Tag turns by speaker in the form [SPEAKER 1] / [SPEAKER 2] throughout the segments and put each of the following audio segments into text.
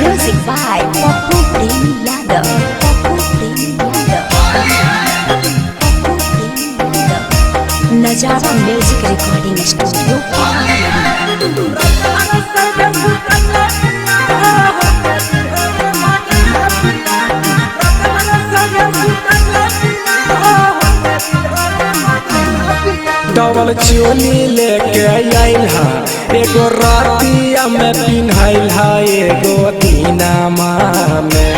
[SPEAKER 1] Music by Poppu Premi Yadav. Najara Music Recording Studio.
[SPEAKER 2] Double चोली लेके आइल हा एगो रातिया में पिन्हाइल हा एगो दीनामा में।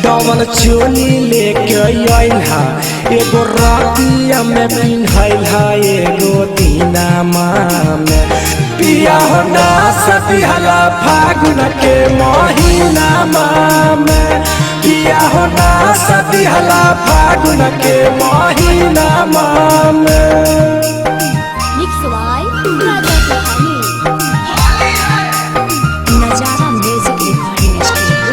[SPEAKER 2] डबल चोली लेके आइल हा एगो रातिया में पिन्हाइल हा एगो दीनामा में। पिया हो ना सतिहला फागुन के महीनामा में। पिया हो ना सतिहला फागुन के महीनामा में।
[SPEAKER 1] Najara Music Recording Studio.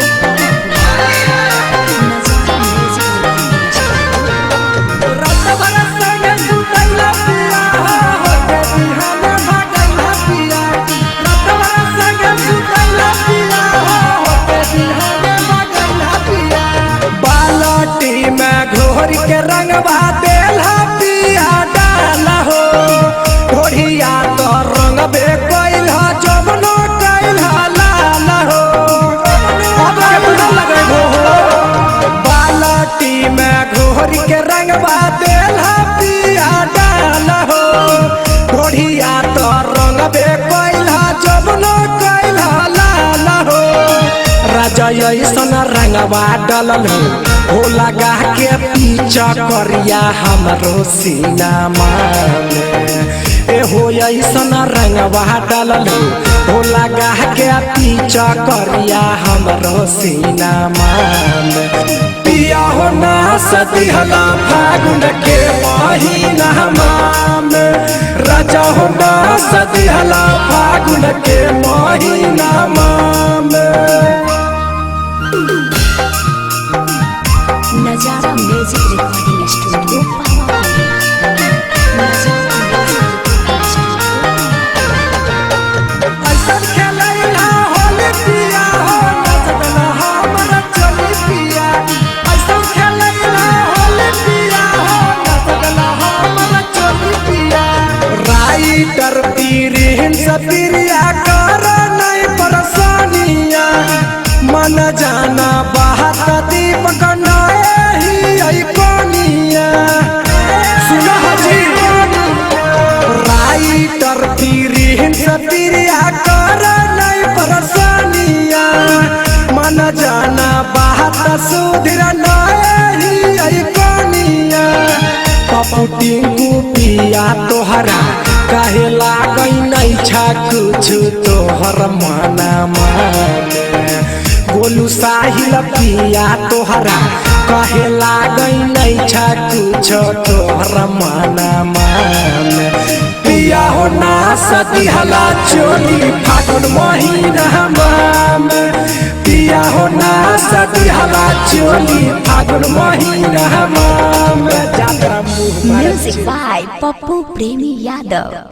[SPEAKER 1] Najara Music Recording Studio.
[SPEAKER 2] बालटी में घोर के रंगवा देला पिया डाला हो। ढोढ़िया तो रंग बे कैल हो जमनो कैल लाल हो। अब केतना लगे हो बालटी में घोर के रंगवा देला पिया डाला हो। ढोढ़िया तो रंग बे कैल हो जमनो कैल लाल हो। राजा ऐसन रंगवा डलल हो लगा के पीछा करिया हमरो सीनामा में। ए हो ऐसन रंगवा डलल हो लगा के पीछा करिया हमरो सीनामा में। पिया हो ना सदिहला फागुन के महीनामा में। राजा हो ना सदिहला फागुन के महीनामा में।
[SPEAKER 1] Najara Music Recording Studio.
[SPEAKER 2] ऐसन खेलैला होली पिया हो नचला हमर चली पिया। ऐसन खेलैला होली पिया हो नचला हमर चली पिया। राइटर पीरिन सपिरिया कर नहीं परेशानिया। मन जाना बात दीपक नहीं आई कोनिया। सुना जी राइटर पीरिन सपिरिया कर नहीं परेशानिया। मन जाना बात सुधीर नहीं आई कोनिया। पप्पू टिंकू पिया तोहरा काहे लागई नहीं छा कुछ तोहर मनामा में। गोलू साहिल पिया तोहरा कहे लागई नहीं छा कुछ तोहर मनामा में। पिया हो ना सदिहला चोली फागुन महीनामा में। पिया हो ना सदिहला चोली फागुन महीनामा में।
[SPEAKER 1] Music by Poppu Premi Yadav.